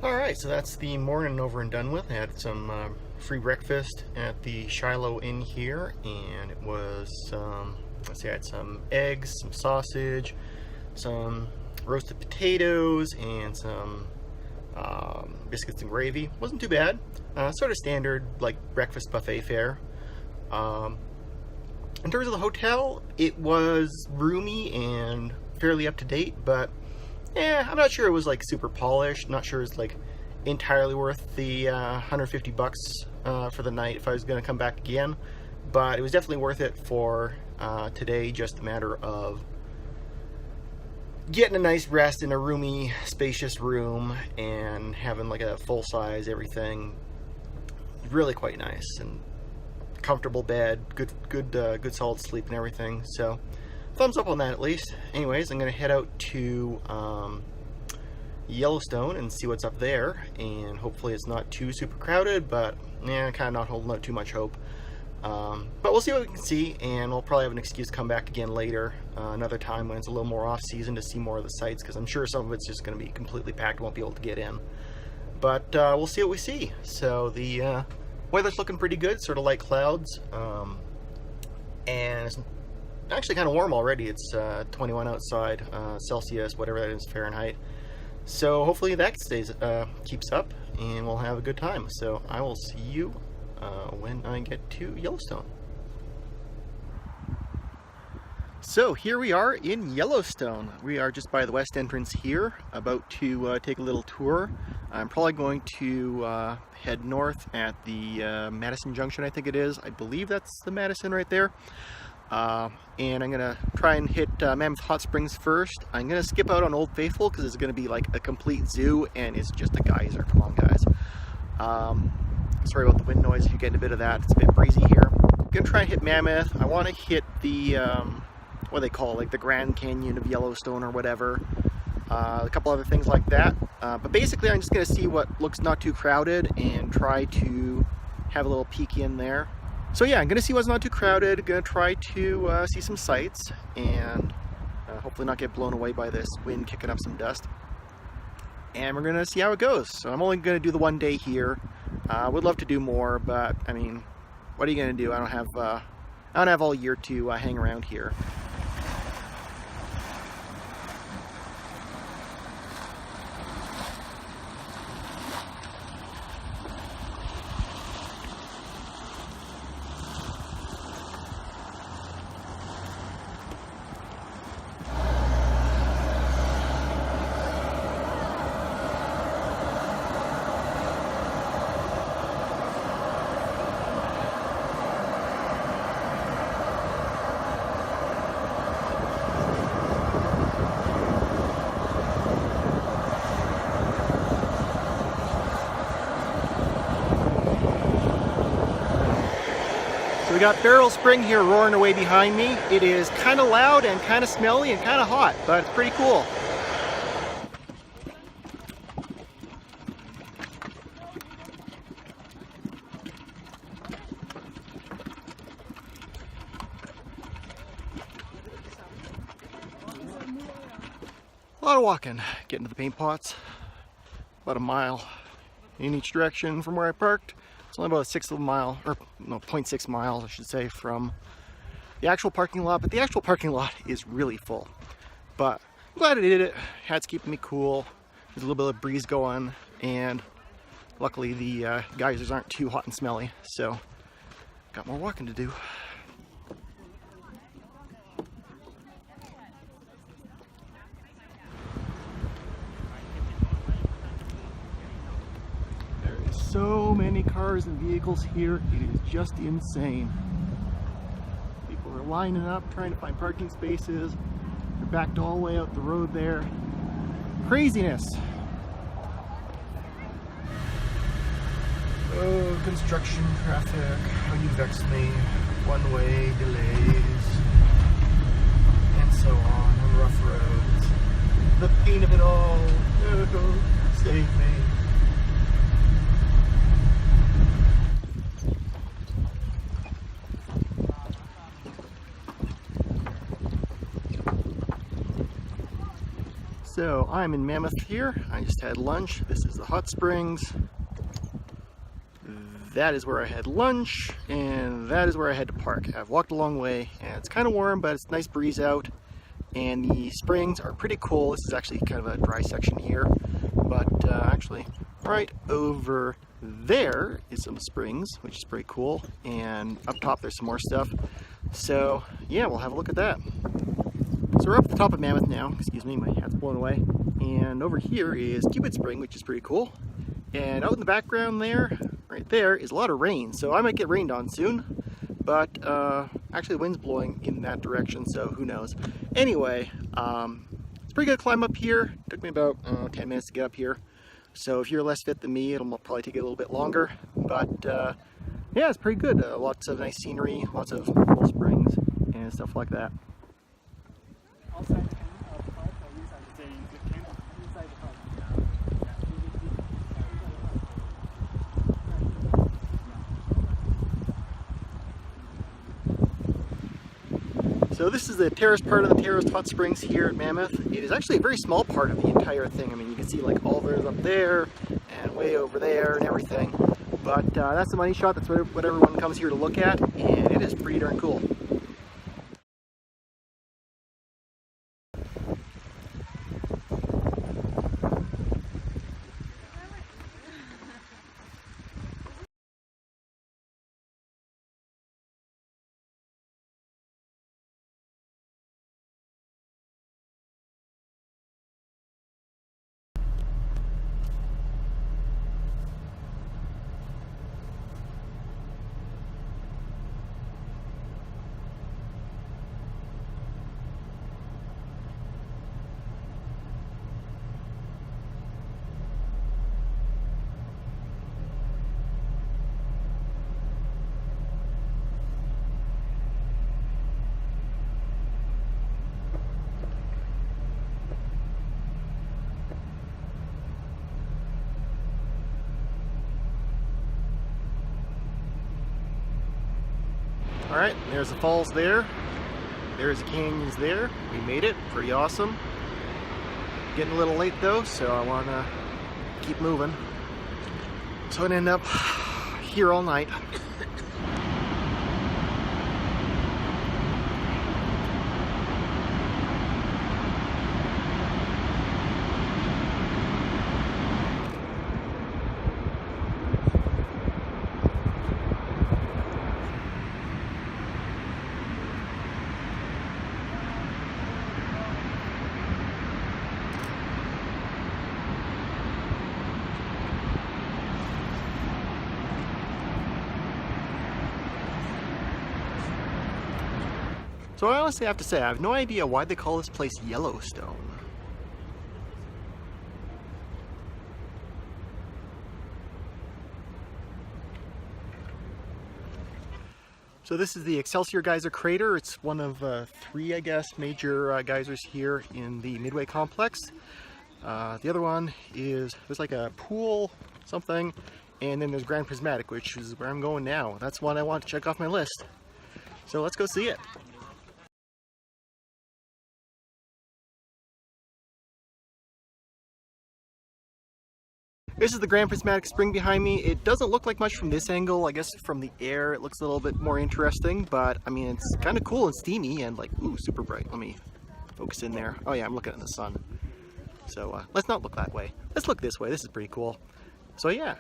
Alright, so that's the morning over and done with. I had some free breakfast at the Shiloh Inn here, and it was, let's see, I had some eggs, some sausage, some roasted potatoes, and some biscuits and gravy. Wasn't too bad. Sort of standard, like, breakfast buffet fare. In terms of the hotel, it was roomy and fairly up to date, but yeah, I'm not sure it was like super polished. Not sure it's like entirely worth the $150 for the night if I was going to come back again. But it was definitely worth it for today. Just a matter of getting a nice rest in a roomy, spacious room and having like a full size everything. Really quite nice and comfortable bed, good solid sleep and everything. So thumbs up on that at least. Anyways, I'm going to head out to Yellowstone and see what's up there, and hopefully it's not too super crowded, but yeah, kind of not holding out too much hope. But we'll see what we can see, and we'll probably have an excuse to come back again later, another time when it's a little more off season, to see more of the sites, because I'm sure some of it's just going to be completely packed, won't be able to get in. But we'll see what we see. So the weather's looking pretty good, sort of light clouds, and it's actually kind of warm already. It's 21 outside, Celsius, whatever that is, Fahrenheit. So hopefully that keeps up, and we'll have a good time. So I will see you when I get to Yellowstone. So here we are in Yellowstone. We are just by the west entrance here, about to take a little tour. I'm probably going to head north at the Madison Junction, I think it is. I believe that's the Madison right there. And I'm gonna try and hit Mammoth Hot Springs first. I'm gonna skip out on Old Faithful because it's gonna be like a complete zoo and it's just a geyser. Come on, guys. Sorry about the wind noise if you're getting a bit of that. It's a bit breezy here. I'm gonna try and hit Mammoth. I want to hit the what they call, like, the Grand Canyon of Yellowstone or whatever. A couple other things like that. But basically, I'm just gonna see what looks not too crowded and try to have a little peek in there. So yeah, I'm going to see what's not too crowded, going to try to see some sights, and hopefully not get blown away by this wind kicking up some dust. And we're going to see how it goes. So I'm only going to do the one day here. Would love to do more, but I mean, what are you going to do? I don't have all year to hang around here. We got Barrel Spring here roaring away behind me. It is kind of loud and kind of smelly and kind of hot, but it's pretty cool. A lot of walking, getting to the paint pots. About a mile in each direction from where I parked. It's only about a 1/6 of a mile, or no, 0.6 miles, I should say, from the actual parking lot. But the actual parking lot is really full. But I'm glad I did it. Hat's keeping me cool. There's a little bit of breeze going, and luckily the geysers aren't too hot and smelly. So, got more walking to do. So many cars and vehicles here, it is just insane. People are lining up trying to find parking spaces. They're backed all the way out the road there. Craziness. Oh, construction traffic, how you vex me. One-way delays, and so on rough roads. The pain of it all. Oh, save me. So I'm in Mammoth here. I just had lunch. This is the hot springs. That is where I had lunch, and that is where I had to park. I've walked a long way, and it's kind of warm, but it's a nice breeze out. And the springs are pretty cool. This is actually kind of a dry section here, but actually right over there is some springs, which is pretty cool. And up top there's some more stuff. So yeah, we'll have a look at that. So we're up at the top of Mammoth now. Excuse me, my hat's blown away. And over here is Cupid Spring, which is pretty cool. And out in the background there, right there, is a lot of rain. So I might get rained on soon. But actually the wind's blowing in that direction, so who knows. Anyway, it's pretty good climb up here. It took me about 10 minutes to get up here. So if you're less fit than me, it'll probably take a little bit longer. But yeah, it's pretty good. Lots of nice scenery, lots of cool springs and stuff like that. Outside the park or inside the camp? Inside the park. So this is the terraced part of the terraced hot springs here at Mammoth. It is actually a very small part of the entire thing. I mean, you can see like all theirs up there and way over there and everything. But that's the money shot. That's what everyone comes here to look at, and it is pretty darn cool. Alright, there's the falls there. There's the canyons there. We made it. Pretty awesome. Getting a little late though, so I want to keep moving. So I end up here all night. So I honestly have to say, I have no idea why they call this place Yellowstone. So this is the Excelsior Geyser Crater. It's one of three, I guess, major geysers here in the Midway Complex. The other one is, there's like a pool, something, and then there's Grand Prismatic, which is where I'm going now. That's one I want to check off my list. So let's go see it. This is the Grand Prismatic Spring behind me. It doesn't look like much from this angle. I guess from the air it looks a little bit more interesting, but I mean it's kind of cool and steamy and like, ooh, super bright. Let me focus in there. Oh yeah, I'm looking at the sun. So let's not look that way. Let's look this way. This is pretty cool. So yeah.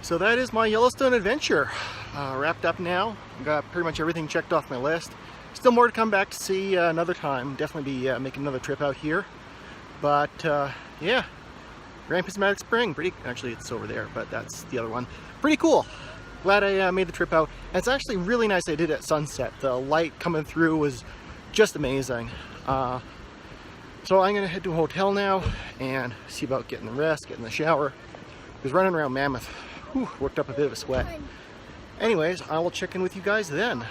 So that is my Yellowstone adventure. Wrapped up now. Got pretty much everything checked off my list. Still more to come back to see another time. Definitely be making another trip out here. But yeah, Grand Prismatic Spring. Pretty. Actually, it's over there, but that's the other one. Pretty cool. Glad I made the trip out. And it's actually really nice I did it at sunset. The light coming through was just amazing. So I'm gonna head to a hotel now and see about getting the rest, getting the shower. Because running around Mammoth, whew, worked up a bit of a sweat. Anyways, I will check in with you guys then.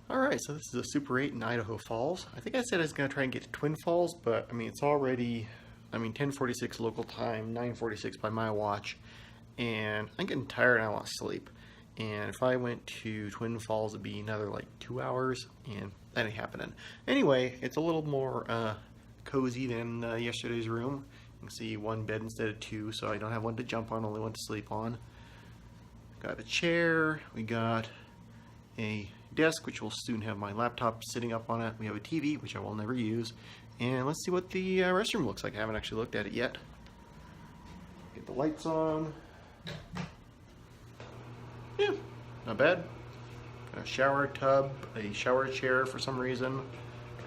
Alright, so this is a Super 8 in Idaho Falls. I think I said I was going to try and get to Twin Falls, but I mean, it's already, 10:46 local time, 9:46 by my watch, and I'm getting tired and I want to sleep. And if I went to Twin Falls, it'd be another like 2 hours, and that ain't happening. Anyway, it's a little more cozy than yesterday's room. You can see one bed instead of two, so I don't have one to jump on, only one to sleep on. Got a chair, we got a desk, which will soon have my laptop sitting up on it. We have a TV, which I will never use. And let's see what the restroom looks like. I haven't actually looked at it yet. Get the lights on. Yeah, not bad. Got a shower tub, a shower chair for some reason,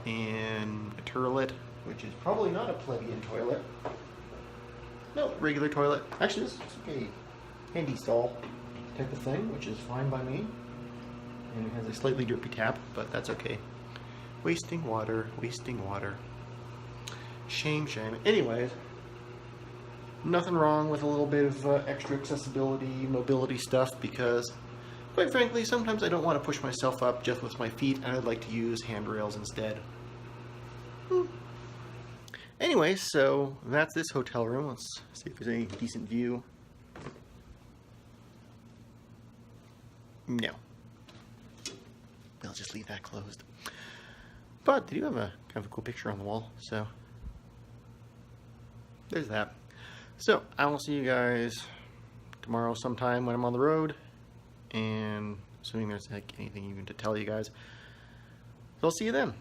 and a toilet, which is probably not a plebeian toilet. No, regular toilet. Actually, this is a handy stall type of thing, which is fine by me. And it has a slightly drippy tap, but that's okay. Wasting water, wasting water. Shame, shame. Anyways, nothing wrong with a little bit of extra accessibility, mobility stuff, because quite frankly, sometimes I don't want to push myself up just with my feet, and I'd like to use handrails instead. Anyway, so that's this hotel room. Let's see if there's any decent view. No. I'll just leave that closed. But they do have a kind of a cool picture on the wall, so there's that. So I will see you guys tomorrow sometime when I'm on the road, and assuming there's like anything even to tell you guys. So I'll see you then.